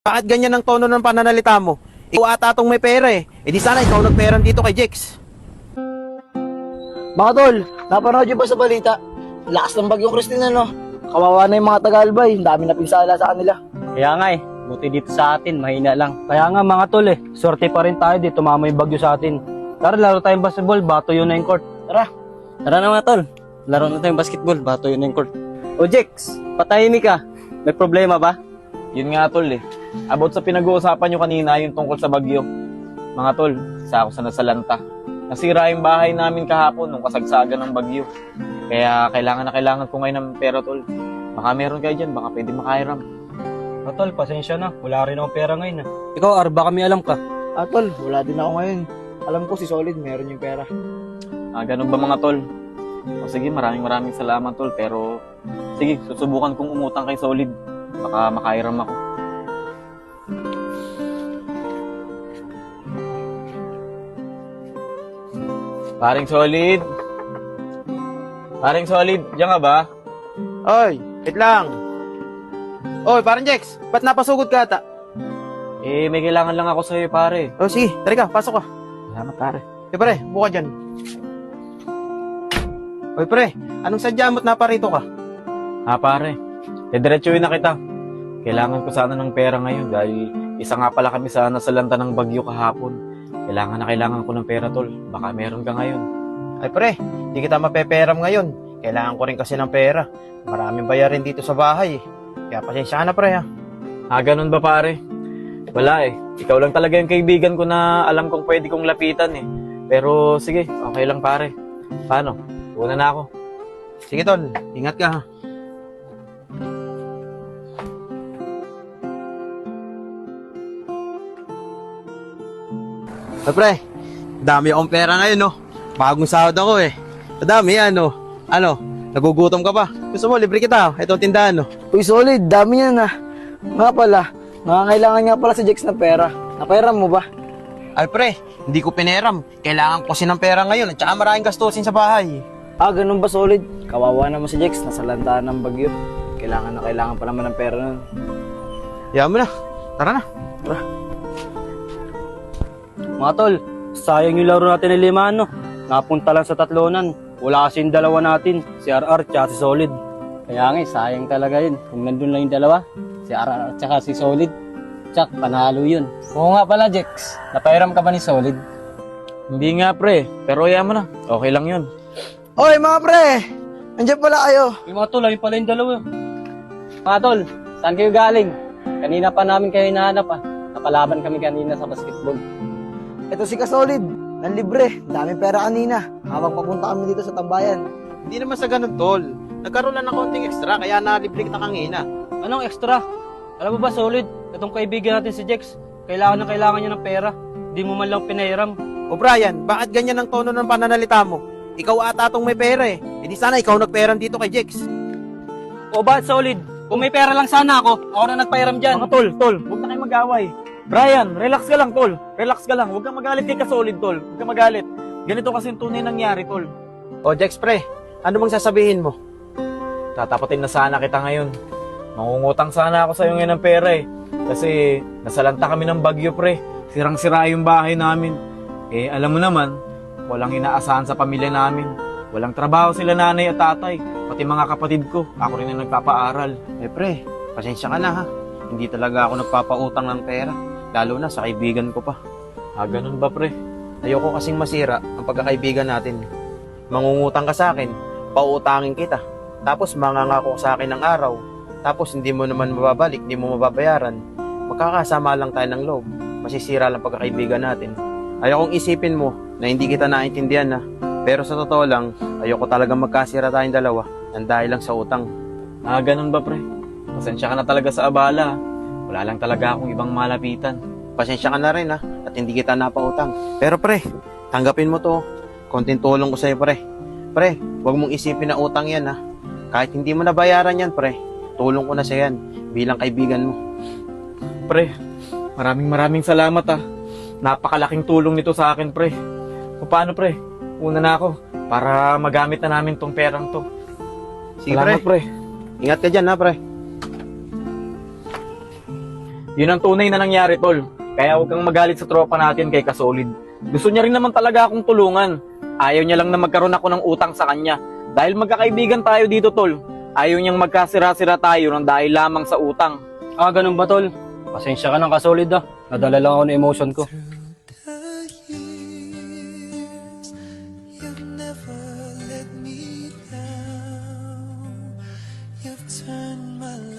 Bakit ganyan ang tono ng pananalita mo? Ikaw ata tong may pera eh. E di sana ikaw nagperan dito kay Jex. Mga tol, napanood nyo ba sa balita? Lakas ng bagyong Christine, no? Kawawa na yung mga Taga-Albay, ang dami na pinsala sa kanila. Kaya nga buti dito sa atin, mahina lang. Kaya nga mga tol sorte pa rin tayo dito, tumama yung bagyo sa atin. Tara, laro tayong basketball, bato yun na yung court. Tara. Tara na mga tol, laro na tayong basketball, bato yun na yung court. O Jex, patahimik ka. May problema ba? Yun nga tol About sa pinag-uusapan nyo kanina yung tungkol sa bagyo. Mga tol, isa ako sa nasalanta. Nasira yung bahay namin kahapon nung kasagsagan ng bagyo. Kaya kailangan na kailangan ko ngayon ng pera tol. Baka meron kayo dyan, baka pwede makahiram. Tol, pasensya na, wala rin akong pera ngayon. Ikaw, Arba, kami alam ka. Tol, wala din ako ngayon. Alam ko si Solid, meron yung pera. Ganun ba mga tol? O sige, maraming salamat tol. Pero sige, susubukan kong umutang kay Solid. Baka makahiram ako. Paring Solid. Paring Solid, diyan ka ba? Oy, wait lang. Oy, parang Jex, ba't napasugod ka ata? May kailangan lang ako sa'yo pare. Oh, sige, tari ka, pasok ka. Salamat pare. Eh pre, buka dyan. Oy pre, anong sadya mo't naparito ka? Pare, diretsuhin na kita. Kailangan ko sana ng pera ngayon dahil isa nga pala kami sa nasalanta ng bagyo kahapon. Kailangan ko ng pera tol. Baka meron ka ngayon. Ay pre, di kita mapeperam ngayon. Kailangan ko rin kasi ng pera. Maraming bayarin dito sa bahay eh. Kaya pasensya ka na pre ha. Ganun ba pare? Wala Ikaw lang talaga yung kaibigan ko na alam kong pwede kong lapitan Pero sige, okay lang pare. Paano? Una na ako. Sige tol, ingat ka ha. Ay pre, dami akong pera ngayon no. Bagong sahod ako Madami ano. Nagugutom ka pa. Gusto mo, libre kita. Ito ang tindahan no. Uy, Solid, dami yan Nga pala, nangangailangan nga pala si Jex ng pera. Napairam mo ba? Ay pre, hindi ko pineram. Kailangan ko kasi ng pera ngayon at saka maraming gastusin sa bahay. Ganun ba, Solid? Kawawa naman si Jex, nasalantaan ng bagyo. Kailangan pa naman ng pera nun. Yaman mo na. Tara na. Mga tol, sayang yung laro natin ng 5 Napunta lang sa tatlonan. Wala kasi yung dalawa natin, si RR at si Solid. Kaya nga sayang talaga yun. Kung nandun lang yung dalawa, si RR at si Solid, tsak, panalo yun. Oo nga pala, Jex. Napairam ka ba ni Solid? Hindi nga pre, pero yaman na. Okay lang yun. Oy, mga pre! Andiyan pala kayo. Yung mga tol, ayun pala yung dalawa. Mga tol, saan kayo galing? Kanina pa namin kayo hinahanap Napalaban kami kanina sa basketball. Ito si Kasolid, nanlibre. Daming pera kanina. Habang papunta kami dito sa tambayan. Hindi naman sa ganun tol. Nagkaroon lang ng konting extra kaya nalibre kita kangina. Anong extra? Alam mo ba, Solid? Itong kaibigan natin si Jex, kailangan niya ng pera. Hindi mo man lang pinairam. O Brian, bakit ganyan ang tono ng pananalita mo? Ikaw ata tong may pera eh. E di sana ikaw nagperan dito kay Jex. O ba, Solid? Kung may pera lang sana ako na nagpairam dyan. Mga tol, huwag na kayo mag-away. Brian, relax ka lang tol. Relax ka lang. Huwag kang magalit kay Kasolid tol. Huwag kang magalit. Ganito kasi yung tunay nangyari tol. O Jex pre, ano bang sasabihin mo? Tatapatin na sana kita ngayon. Mangungutang sana ako sa iyo ngayon ng pera Kasi nasalanta kami ng bagyo pre. Sirang-sira yung bahay namin. Alam mo naman, walang inaasahan sa pamilya namin. Walang trabaho sila nanay at tatay. Pati mga kapatid ko, ako rin ang nagpapaaral. Pre, pasensya ka na ha. Hindi talaga ako nagpapautang ng pera. Lalo na sa kaibigan ko pa. Ganun ba pre? Ayoko kasing masira ang pagkakaibigan natin. Mangungutang ka sa akin, pauutangin kita. Tapos mangangako sa akin ng araw. Tapos hindi mo naman mababalik, hindi mo mababayaran. Magkakasama lang tayo ng loob. Masisira lang pagkakaibigan natin. Ayokong isipin mo na hindi kita naintindihan Pero sa totoo lang, ayoko talagang magkasira tayong dalawa nang dahil lang sa utang. Ganun ba pre? Pasensya ka na talaga sa abala. Wala lang talaga akong ibang malapitan. Pasensya ka na rin at hindi kita napautang. Pero pre, tanggapin mo to. Konting tulong ko sa'yo pre. Pre, huwag mong isipin na utang yan Kahit hindi mo nabayaran yan pre, tulong ko na sa yan bilang kaibigan mo. Pre, maraming salamat Napakalaking tulong nito sa akin pre. Paano pre? Una na ako para magamit na namin tong perang to. Sige Salamat, pre. Ingat ka dyan pre. Yun ang tunay na nangyari, tol. Kaya huwag kang magalit sa tropa natin kay Kasolid. Gusto niya rin naman talaga akong tulungan. Ayaw niya lang na magkaroon ako ng utang sa kanya. Dahil magkakaibigan tayo dito, tol. Ayaw niyang magkasira-sira tayo ng dahil lamang sa utang. Ah, ganun ba, tol? Pasensya ka ng Kasolid ah. Nadala lang ako ng emotion ko. You've never let me down. You've turned my